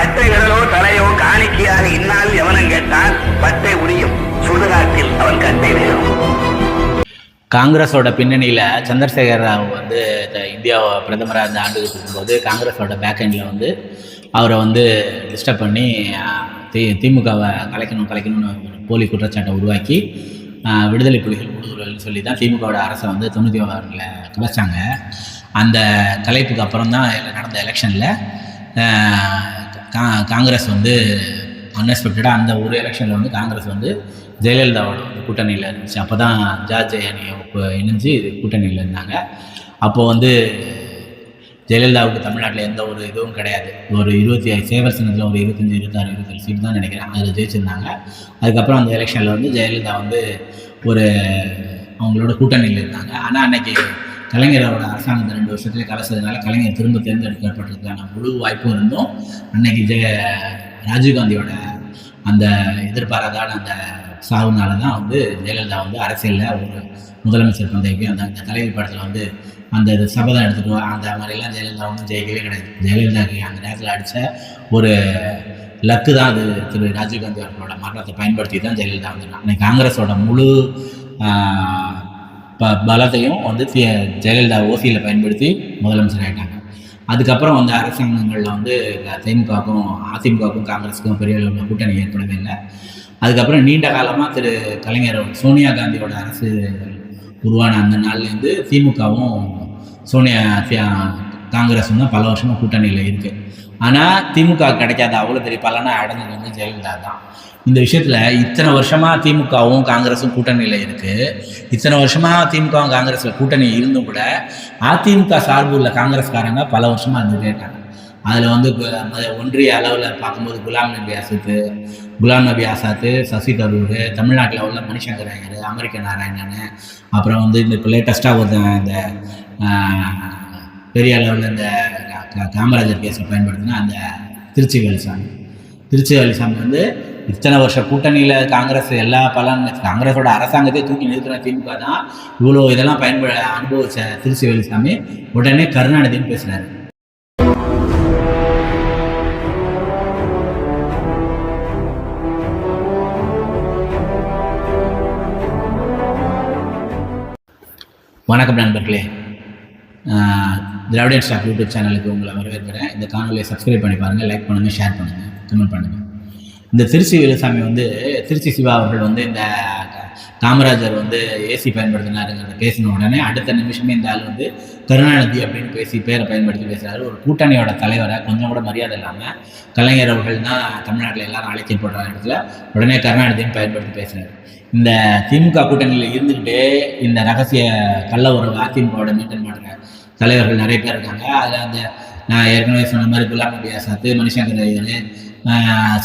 பட்டை விரலோ தலையோ காணிக்கையாக இந்நாள் எவனும் கேட்டால் பட்டை உரியும் சுடுகாட்டில் அவன் கட்டை வேறும். காங்கிரஸோட பின்னணியில் சந்திரசேகர ராவ் வந்து இந்தியா பிரதமராக இருந்து ஆண்டுகிட்டு இருக்கும்போது காங்கிரஸோட பேக்கெண்டில் வந்து அவரை வந்து டிஸ்டர்ப் பண்ணி திமுகவை கலைக்கணும்னு போலி குற்றச்சாட்டை உருவாக்கி விடுதலை புலிகள் ஊடுருவல்னு சொல்லி தான் திமுகவோட அரசை வந்து 96 கலைச்சாங்க. அந்த கலைப்புக்கு அப்புறம் தான் நடந்த எலெக்ஷனில் காங்கிரஸ் வந்து அன்எக்ஸ்பெக்டடாக அந்த ஒரு எலெக்ஷனில் வந்து காங்கிரஸ் வந்து ஜெயலலிதாவோட வந்து கூட்டணியில் இருந்துச்சு. அப்போ தான் ஜார்ஜ் அணியை இணைஞ்சு கூட்டணியில் இருந்தாங்க. அப்போது வந்து ஜெயலலிதாவுக்கு தமிழ்நாட்டில் எந்த ஒரு இதுவும் கிடையாது. ஒரு 25 சேவர் சின்னத்தில் ஒரு 25, 26, 27 சீட் தான் நினைக்கிறேன், அதில் ஜெயிச்சிருந்தாங்க. அதுக்கப்புறம் அந்த எலெக்ஷனில் வந்து ஜெயலலிதா வந்து அவங்களோட கூட்டணியில் இருந்தாங்க. ஆனால் அன்னைக்கு கலைஞரோட அரசாங்கத்தை 2 வருஷத்துலேயே கலைச்சதுனால கலைஞர் திரும்ப தேர்ந்தெடுக்கப்பட்டிருக்கான முழு வாய்ப்பும் இருந்தும் அன்னைக்கு ராஜீவ்காந்தியோட அந்த எதிர்பாராதான அந்த சாவுனால தான் வந்து ஜெயலலிதா வந்து அரசியலில் ஒரு முதலமைச்சர் பதவிக்கு அந்த தலைவர் படத்தில் வந்து அந்த சபதம் எடுத்துகிட்டு அந்த மாதிரிலாம் ஜெயலலிதா ஒன்றும் ஜெயிக்கவே கிடையாது. ஜெயலலிதாவுக்கு அந்த நேரத்தில் அடித்த ஒரு லக்கு தான் அது திரு ராஜீவ்காந்தி அவர்களோட மரணத்தை பயன்படுத்தி தான் ஜெயலலிதா வந்து அன்னைக்கு காங்கிரஸோட முழு பலத்தையும் வந்து ஜெயலலிதா ஓசியில் பயன்படுத்தி முதலமைச்சர் ஆகிட்டாங்க. அதுக்கப்புறம் வந்து அரசாங்கங்களில் வந்து திமுகவுக்கும் அதிமுகவுக்கும் காங்கிரஸுக்கும் பெரிய அளவில் கூட்டணி ஏற்படவே இல்லை. அதுக்கப்புறம் நீண்ட காலமாக திரு கலைஞர் சோனியா காந்தியோட அரசு உருவான அந்த நாள்லேருந்து திமுகவும் காங்கிரஸும் தான் பல வருஷமாக கூட்டணியில் இருக்குது. ஆனால் திமுக கிடைக்காத அவ்வளோ பெரிய பலனை அடைஞ்சது வந்து ஜெயலலிதா தான். இந்த விஷயத்தில் இத்தனை வருஷமாக திமுகவும் காங்கிரஸும் கூட்டணியில் இருக்குது. இத்தனை வருஷமாக திமுகவும் காங்கிரஸில் கூட்டணி இருந்தும் கூட அதிமுக சார்பு உள்ள காங்கிரஸ்காரங்க பல வருஷமாக இருந்துகிட்டே இருக்காங்க. அதில் வந்து ஒன்றிய அளவில் பார்க்கும்போது குலாம் நபி ஆசாத்து, சசி தரூர், தமிழ்நாட்டில் உள்ள மணிசங்கர் ஐயர், அமெரிக்க நாராயணன், அப்புறம் வந்து இப்போ லேட்டஸ்ட்டாக இந்த பெரிய அளவில் இந்த காமராஜர் கேஸில் பயன்படுத்தினா அந்த திருச்சி வேலுசாமி வந்து இத்தனை வருஷம் கூட்டணியில் காங்கிரஸ் எல்லா காங்கிரஸோட அரசாங்கத்தை தூக்கி நிறுத்தின திமுக தான் இவ்வளோ இதெல்லாம் அனுபவிச்ச திருச்சி வேலுசாமி உடனே கருணாநிதினு பேசுகிறாரு. வணக்கம் நண்பர்களே, திராவிடன் ஸ்டாக் யூடியூப் சேனலுக்கு உங்களை வரவேற்கிறேன். இந்த காணொலியை சப்ஸ்கிரைப் பண்ணி பாருங்கள், லைக் பண்ணுங்கள், ஷேர் பண்ணுங்கள், கமெண்ட் பண்ணுங்கள். இந்த திருச்சி வேலுசாமி வந்து திருச்சி சிவா அவர்கள் வந்து இந்த காமராஜர் வந்து ஏசி பயன்படுத்தினாருங்கிறத பேசின உடனே அடுத்த நிமிஷமே இந்த ஆள் வந்து கருணாநிதி அப்படின்னு பேரை பயன்படுத்தி பேசுகிறாரு. ஒரு கூட்டணியோட தலைவரை கொஞ்சம் கூட மரியாதை இல்லாமல் கலைஞர் அவர்கள் தான் தமிழ்நாட்டில் எல்லாரும் அழைக்கப்படுற இடத்துல உடனே கருணாநிதியும் பயன்படுத்தி பேசுகிறாரு. இந்த திமுக கூட்டணியில் இருந்துக்கிட்டே இந்த ரகசிய கள்ள உறவு அதிமுகவோட மெயின்டைன் பண்ணுற தலைவர்கள் நிறைய பேர் இருக்காங்க. அதில் அந்த நான் ஏற்கனவே சொன்ன மாதிரி குலாம் நபி ஆசாத், மணிசங்கர் ஐயர்,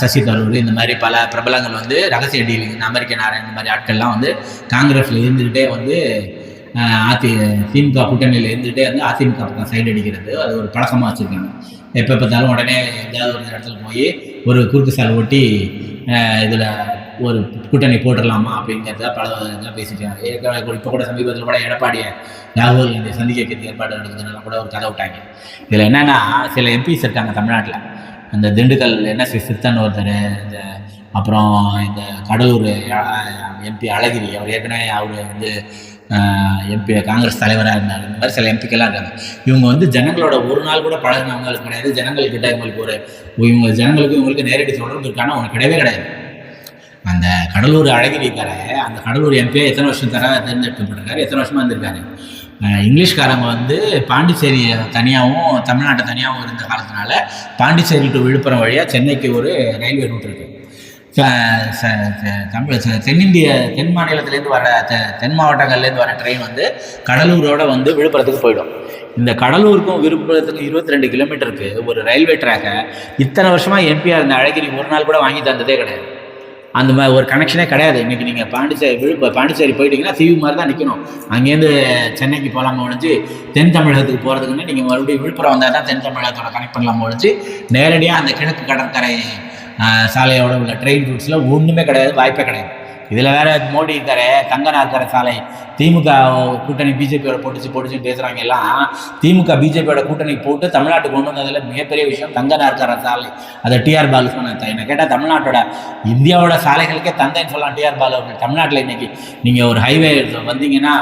சசி தரூர், இந்த மாதிரி பல பிரபலங்கள் வந்து ரகசிய டீலிங், இந்த அமெரிக்க நாராயணன், இந்த மாதிரி ஆட்கள்லாம் வந்து காங்கிரஸில் இருந்துக்கிட்டே வந்து திமுக கூட்டணியில் இருந்துகிட்டே வந்து அதிமுக பக்கம் சைடு அடிக்கிறது அது ஒரு பழக்கமாக வச்சுருக்காங்க. எப்போ பார்த்தாலும் உடனே எங்கேயாவது ஒரு இடத்துல போய் ஒரு குறுக்கு சால் ஓட்டி இதில் ஒரு கூட்டணி போட்டுடலாமா அப்படிங்கிறத பல இதெல்லாம் பேசிட்டாங்க. இப்போ கூட சமீபத்தில் கூட எடப்பாடியை ராகுல் காந்தி சந்திக்க ஏற்பாடு நடக்குதுனால கூட ஒரு கதை விட்டாங்க. இதில் என்னென்னா சில எம்பிஸ் இருக்காங்க தமிழ்நாட்டில். அந்த திண்டுக்கல் என்எஸ்வி சித்தன் ஒருத்தர், இந்த அப்புறம் இந்த கடலூர் எம்பி அழகிரி, அவர் ஏற்கனவே அவர் வந்து எம்பி காங்கிரஸ் தலைவராக இருந்தார். இந்த மாதிரி சில எம்பிக்கெல்லாம் இருக்காங்க. இவங்க வந்து ஜனங்களோட ஒரு நாள் கூட பழகினவங்களுக்கு கிடையாது. ஜனங்கள்கிட்ட இவங்களுக்கு நேரடி தொடர்பு இருக்கான ஒன்று கிடையவே கிடையாது. அந்த கடலூர் அழகிரிக்கார அந்த கடலூர் எம்பியை எத்தனை வருஷம் தேர்ந்தெடுக்கப்பட்டிருக்காரு, எத்தனை வருஷமாக இருந்திருக்காரு. இங்கிலீஷ்காரங்க வந்து பாண்டிச்சேரி தனியாகவும் தமிழ்நாட்டை தனியாகவும் இருந்த காலத்தினால பாண்டிச்சேரி டு விழுப்புரம் வழியாக சென்னைக்கு ஒரு ரயில்வே ரூட் இருக்குது. தென் மாநிலத்திலேருந்து வர தென் மாவட்டங்கள்லேருந்து வர ட்ரெயின் வந்து கடலூரோட வந்து விழுப்புரத்துக்கு போயிடும். இந்த கடலூருக்கும் விழுப்புரத்துக்கும் 22 கிலோமீட்டருக்கு ஒரு ரயில்வே ட்ராக்கை இத்தனை வருஷமாக எம்பியாக இருந்த அழகிரி ஒரு நாள் கூட வாங்கி தந்ததே கிடையாது. அந்த மாதிரி ஒரு கனெக்ஷனே கிடையாது. இன்றைக்கி நீங்கள் பாண்டிச்சேரி போயிட்டீங்கன்னா தீவு மாதிரி தான் நிற்கணும். அங்கேருந்து சென்னைக்கு போகலாமா ஒழிஞ்சு தென் தமிழகத்துக்கு போகிறதுக்குன்னு நீங்கள் மறுபடியும் விழுப்புரம் வந்தால் தான் தென் தமிழகத்தோட கனெக்ட் பண்ணலாமா ஒழிஞ்சு நேரடியாக அந்த கிழக்கு கடற்கரை சாலையோட உள்ள ட்ரெயின் ரூட்ஸில் ஒன்றுமே கிடையாது, வாய்ப்பே கிடையாது. இதில் வேற மோடி இருக்காரு தங்க நாற்கர சாலை திமுக கூட்டணி பிஜேபியோட போட்டுச்சு பேசுகிறாங்க எல்லாம். திமுக பிஜேபியோட கூட்டணி போட்டு தமிழ்நாட்டுக்கு கொண்டு வந்ததில் மிகப்பெரிய விஷயம் தங்க நாற்கர சாலை. அதை டிஆர் பாலு சொன்ன என்ன கேட்டால் தமிழ்நாட்டோட இந்தியாவோட சாலைகளுக்கே தந்தைன்னு சொல்லலாம் டிஆர் பாலு அவர்கள். தமிழ்நாட்டில் இன்னைக்கு நீங்கள் ஒரு ஹைவே வந்தீங்கன்னா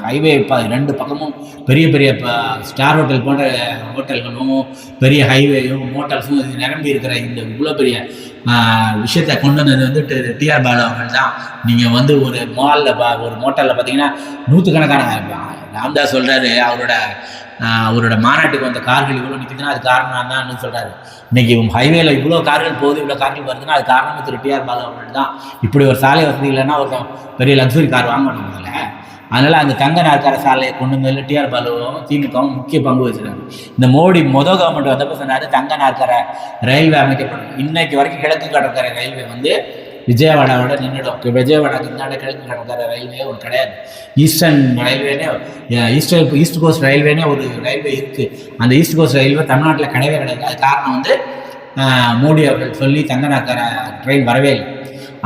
ஹைவே 2 பக்கமும் பெரிய பெரிய ஸ்டார் ஹோட்டல் போன்ற ஹோட்டல்களும் பெரிய ஹைவேயும் மோட்டல்ஸும் நிரம்பி இருக்கிற இந்த இவ்வளோ பெரிய விஷயத்தை கொண்டு வந்தது வந்து டிஆர் பாலு அவர்கள் தான். நீங்கள் வந்து ஒரு ஒரு மோட்டலில் பார்த்தீங்கன்னா நூற்றுக்கணக்கான ராம்தாஸ் சொல்கிறாரு அவரோட மாநாட்டுக்கு வந்த கார்கள் இவ்வளோ நிற்குதுன்னா அது காரணம் தான் சொல்கிறாரு. இன்னைக்கு ஹைவேல இவ்வளோ கார்கள் போகுது, இவ்வளோ கார்கள் வருதுன்னா அது காரணம் திரு டிஆர் பாலு அவர்கள் தான். இப்படி ஒரு சாலை வசதி இல்லைன்னா ஒரு பெரிய லக்ஸுரி கார் வாங்கணும் முதல்ல. அதனால் அந்த தங்க நாற்கர சாலையை கொண்டு வந்ததில் டிஆர் பாலுவும் திமுகவும் முக்கிய பங்கு வச்சுருக்காங்க. இந்த மோடி கவர்மெண்ட் வந்தப்போ சொன்னார் தங்க நாற்கர ரயில்வே அமைக்கப்படும். இன்னைக்கு வரைக்கும் கிழக்கு கடற்கரை ரயில்வே வந்து விஜயவாடாவோட நின்றுடும். விஜயவாடாக்கு முன்னாடி கிழக்கு கடற்கரை ரயில்வே ஒரு கிடையாது. ஈஸ்டர்ன் ரயில்வேனே ஈஸ்ட் கோஸ்ட் ரயில்வேனே ஒரு ரயில்வே இருக்குது. அந்த ஈஸ்ட் கோஸ்ட் ரயில்வே தமிழ்நாட்டில் கிடையவே கிடையாது. அது காரணம் வந்து மோடி அவர்கள் சொல்லி தங்க நாற்கர ட்ரெயின் வரவே இல்லை.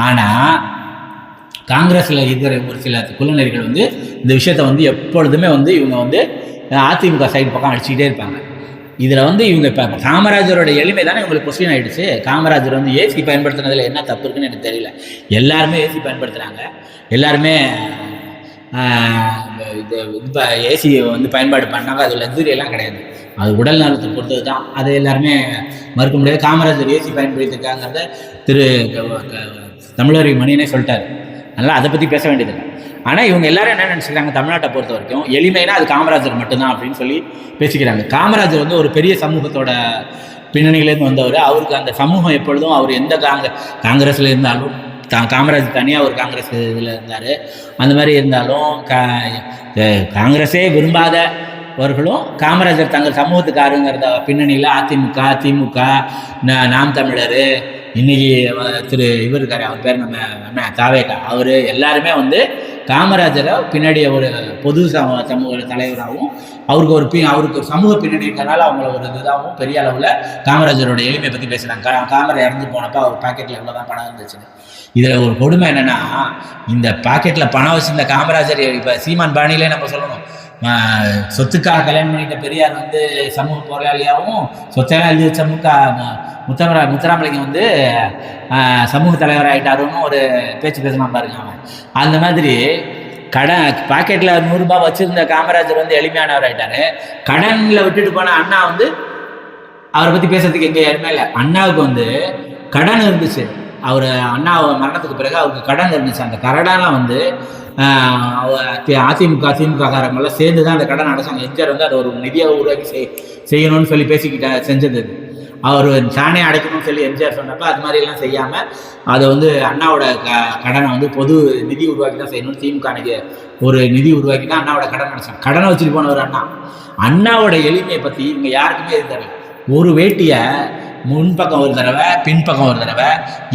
ஆனால் காங்கிரஸில் இருக்கிற ஒரு சில குழுநெறிகள் வந்து இந்த விஷயத்தை வந்து எப்பொழுதுமே வந்து இவங்க வந்து அதிமுக சைடு பக்கம் அடிச்சுக்கிட்டே இருப்பாங்க. இதில் வந்து இவங்க இப்போ காமராஜரோட எளிமை தானே இவங்களுக்கு கொஸ்டின் ஆகிடுச்சு. காமராஜர் வந்து ஏசி பயன்படுத்தினதில் என்ன தப்பு இருக்குன்னு எனக்கு தெரியல. எல்லாருமே ஏசி பயன்படுத்துகிறாங்க. எல்லாருமே இப்போ ஏசி வந்து பயன்பாடு பண்ணாங்க. அது லக்ஸுரியெல்லாம் கிடையாது. அது உடல் நலத்தை பொறுத்தது தான். அதை எல்லாருமே மறுக்க முடியாது. காமராஜர் ஏசி பயன்படுத்தியிருக்காங்கிறத திரு தமிழறி மணியனே சொல்லிட்டாரு. அதனால் அதை பற்றி பேச வேண்டியதில்லை. ஆனால் இவங்க எல்லாரும் என்ன நினச்சிக்கிறாங்க, தமிழ்நாட்டை பொறுத்த வரைக்கும் எளிமைனா அது காமராஜர் மட்டும்தான் அப்படின்னு சொல்லி பேசிக்கிறாங்க. காமராஜர் வந்து ஒரு பெரிய சமூகத்தோட பின்னணியிலேருந்து வந்தவர். அவருக்கு அந்த சமூகம் எப்பொழுதும் அவர் எந்த காங்கிரஸில் இருந்தாலும் காமராஜர் தனியாக ஒரு காங்கிரஸ் இதில் இருந்தார். அந்த மாதிரி இருந்தாலும் காங்கிரஸே விரும்பாதவர்களும் காமராஜர் தங்கள் சமூகத்துக்காருங்கிறத பின்னணியில் அதிமுக திமுக நாம் தமிழர் இன்னைக்கு திரு இவர் இருக்காரு, அவர் பேர் நம்ம தாவேக்கா, அவர் எல்லாருமே வந்து காமராஜரை பின்னாடி ஒரு பொது சமூக தலைவராகவும் அவருக்கு ஒரு சமூக பின்னணி இருக்கிறனால அவங்கள ஒரு இதாகவும் பெரிய அளவில் காமராஜரோட எளிமையை பற்றி பேசுகிறாங்க. காமராஜர் இறந்து போனப்போ அவர் பாக்கெட்டில் எவ்வளோதான் பணம் இருந்துச்சுன்னு. இதில் ஒரு கொடுமை என்னென்னா, இந்த பாக்கெட்டில் பணம் வச்சுருந்த காமராஜர் இப்போ சீமான் பாணியிலே நம்ம சொல்லணும், சொத்துக்காக கல்யாணம் பண்ணிட்ட பெரியார் வந்து சமூக போராளியாகவும் சொத்தையெல்லாம் எழுதி வச்ச முத்துராமலிங்கம் வந்து சமூக தலைவராகிட்டாருன்னு ஒரு பேச்சு பேசலாம் பாருங்க. அவன் அந்த மாதிரி பாக்கெட்டில் 100 ரூபாய் வச்சுருந்த காமராஜர் வந்து எளிமையானவர் ஆகிட்டாரு. கடனில் விட்டுட்டு போன அண்ணா வந்து அவரை பற்றி பேசுறதுக்கு எங்கே யாருமே இல்லை. அண்ணாவுக்கு வந்து கடன் இருந்துச்சு. அவர் அண்ணா மரணத்துக்கு பிறகு அவருக்கு கடன் இருந்துச்சு. அந்த கடனாலாம் வந்து அதிமுக காரங்களாம் சேர்ந்து தான் அந்த கடன் அடைச்சாங்க. எம்ஜிஆர் வந்து அதை ஒரு நிதியை உருவாக்கி செய்யணும்னு சொல்லி செஞ்சது. அவர் தானே அடைக்கணும்னு சொல்லி எம்ஜிஆர் சொன்னப்போ அது மாதிரிலாம் செய்யாமல் அதை வந்து அண்ணாவோட கடனை வந்து பொது நிதி உருவாக்கி தான் செய்யணும்னு திமுக அன்னைக்கு ஒரு நிதி உருவாக்கி தான் அண்ணாவோட கடன் அடைச்சாங்க. கடனை வச்சுட்டு போனவர் அண்ணாவோட எளிமையை பற்றி இவங்க யாருக்குமே இருக்காரு. ஒரு வேட்டியை முன்பக்கம் ஒரு தடவை பின்பக்கம் ஒரு தடவை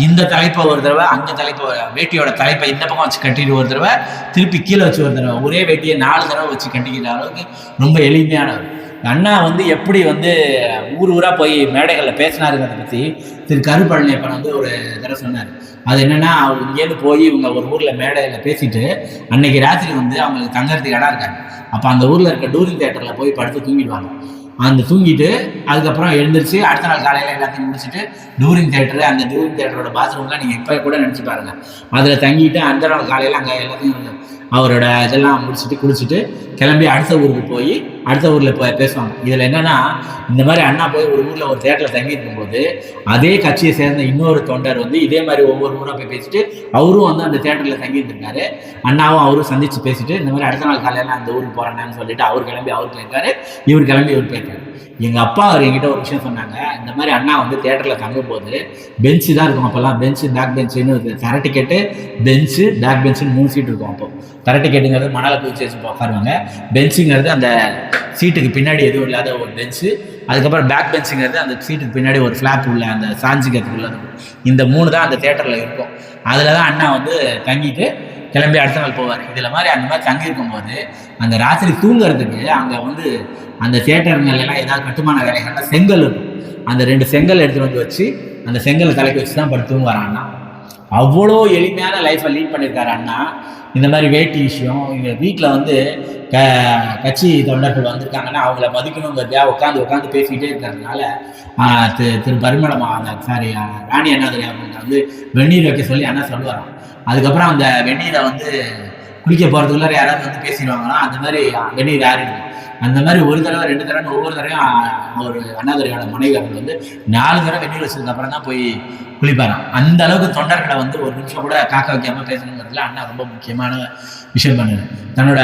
இந்த தலைப்பை ஒரு தடவை அந்த தலைப்பை வேட்டியோட தலைப்பை இந்த பக்கம் வச்சு கட்டிட்டு ஒரு தடவை திருப்பி கீழே வச்சு ஒரு தடவை ஒரே வேட்டியை 4 தடவை வச்சு கட்டிக்கிற அளவுக்கு ரொம்ப எளிமையானவர். அண்ணா வந்து எப்படி வந்து ஊராக போய் மேடைகளில் பேசினாருங்கிறத பற்றி திரு கருப்பழனியப்பன் வந்து ஒரு தடவை சொன்னார். அது என்னென்னா, அவங்க இங்கேருந்து போய் இவங்க ஒரு ஊரில் மேடையில் பேசிட்டு அன்னைக்கு ராத்திரி வந்து அவங்களுக்கு தங்கறதுக்கு இடம் இருக்காங்க. அப்போ அந்த ஊரில் இருக்க டூரிங் தியேட்டரில் போய் படுத்து தூங்கிடுவாங்க. அந்த தூங்கிட்டு அதுக்கப்புறம் எழுந்திரிச்சு அடுத்த நாள் காலையில் எல்லாத்தையும் முடிச்சுட்டு டூரிங் தியேட்டரோட பாத்ரூம்லாம் நீங்கள் இப்போ கூட நினச்சி பாருங்கள். அதில் தங்கிட்டு அந்த நாள் காலையில் அங்கே எல்லாத்தையும் அவரோட இதெல்லாம் முடிச்சுட்டு குளிச்சுட்டு கிளம்பி அடுத்த ஊருக்கு போய் அடுத்த ஊரில் பேசுவாங்க. இதில் என்னென்னா, இந்த மாதிரி அண்ணா போய் ஒரு ஊரில் ஒரு தேட்டரில் தங்கி இருக்கும்போது அதே கட்சியை சேர்ந்த இன்னொரு தொண்டர் வந்து இதே மாதிரி ஒவ்வொரு ஊராக போய் பேசிட்டு அவரும் வந்து அந்த தேட்டரில் தங்கியிருந்திருக்காரு. அண்ணாவும் அவரும் சந்தித்து பேசிட்டு இந்த மாதிரி அடுத்த நாள் காலையில் அந்த ஊருக்கு போகிறேன்னு சொல்லிட்டு அவர் கிளம்பி அவர் போயிருக்காரு, இவர் கிளம்பி இவர் போயிருக்காரு. எங்கள் அப்பா அவர் என்கிட்ட ஒரு விஷயம் சொன்னாங்க. இந்த மாதிரி அண்ணா வந்து தேட்டரில் தங்கும்போது பெஞ்சு தான் இருக்கும். அப்போல்லாம் பெஞ்சு பேக் பெஞ்சுன்னு தர டிக்கெட்டு பெஞ்சு பேக் பெஞ்சுன்னு 3 சீட் இருக்கும். அப்போ தர டிக்கெட்டுங்கிறது மணலை பூச்சி வச்சு உட்காருவாங்க. பெஞ்சுங்கிறது அந்த சீட்டுக்கு பின்னாடி எதுவும் இல்லாத ஒரு பெஞ்சு. அதுக்கப்புறம் பேக் பெஞ்சுங்கிறது அந்த சீட்டுக்கு பின்னாடி ஒரு ஃப்ளாப் உள்ள அந்த சாஞ்சிக்கிறதுக்குள்ள இருக்கும். இந்த 3 தான் அந்த தேட்டரில் இருக்கும். அதில் தான் அண்ணா வந்து தங்கிட்டு கிளம்பி அடுத்த நாள் போவார். இதில் மாதிரி அந்த மாதிரி தங்கியிருக்கும் போது அந்த ராத்திரி தூங்குறதுக்கு அங்கே வந்து அந்த தியேட்டருங்கள்லாம் ஏதாவது கட்டுமான வேலைகள்லாம் செங்கல் இருக்கும். அந்த 2 செங்கல் எடுத்துகிட்டு வந்து வச்சு அந்த செங்கலை தலைக்கு வச்சு தான் படுத்து தூங்குவார் அண்ணா. அவ்வளோ எளிமையான லைஃப்பை லீட் பண்ணியிருக்காரு அண்ணா. இந்த மாதிரி வேட்டி விஷயம், இங்கே வீட்டில் வந்து கட்சி தொண்டர்கள் வந்திருக்காங்கன்னா அவங்கள மதிக்கணுங்கிறதா உட்காந்து பேசிக்கிட்டே இருக்கிறதுனால திரு பரிமளமா சாரி ராணி அண்ணாதுரை அவங்கள்ட்ட வந்து வெந்நீர் வைக்க சொல்லி அண்ணா சொல்லுவாராம். அதுக்கப்புறம் அந்த வெந்நீரை வந்து குளிக்க போகிறதுக்குள்ள யாராவது வந்து பேசிடுவாங்கன்னா அந்த மாதிரி வெந்நீர் ஆறிடும். அந்த மாதிரி ஒரு தடவை 2 தடவை ஒவ்வொரு தடவையும் ஒரு அண்ணாதுரையோட மனைவி அவர்கள் வந்து 4 தடவை வெந்நீர் வச்சதுக்கு அப்புறம் தான் போய் குளிப்பாராம். அந்த அளவுக்கு தொண்டர்களை வந்து ஒரு நிமிஷம் கூட காக்க வைக்காம பேசணுங்கிறதுல அண்ணா ரொம்ப முக்கியமான விஷயம் பண்ணாரு. தன்னோட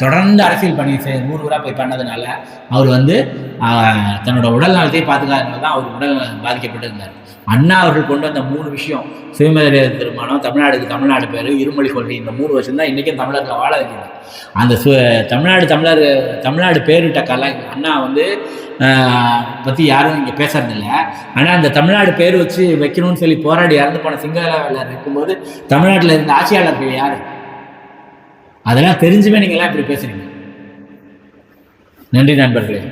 தொடர்ந்து அரசியல் பணி 100 ஊரா போய் பண்ணதுனால அவர் வந்து தன்னோட உடல் நலத்தை பாதுகாக்கிறதுனால தான் அவர் உடல் பாதிக்கப்பட்டு இருந்தார். அண்ணா அவர்கள் கொண்டு வந்த 3 விஷயம், சுயமரியாதை திருமணம், தமிழ்நாடு பேர், இருமொழி கொள்கை, இந்த 3 வருஷம் தான் இன்றைக்கும் தமிழர்களை வாழ வைக்கிறது. அந்த தமிழ்நாடு பேரிட்ட கலை அண்ணா வந்து பற்றி யாரும் இங்கே பேசுறதில்ல. ஆனால் அந்த தமிழ்நாடு பேர் வச்சு வைக்கணும்னு சொல்லி போராடி இறந்து போன சிங்களவர் இருக்கும்போது தமிழ்நாட்டில் இருந்த ஆட்சியாளர்கள் யார்? அதெல்லாம் தெரிஞ்சுமே நீங்களாம் இப்படி பேசுறீங்க. நன்றி நண்பர்களே.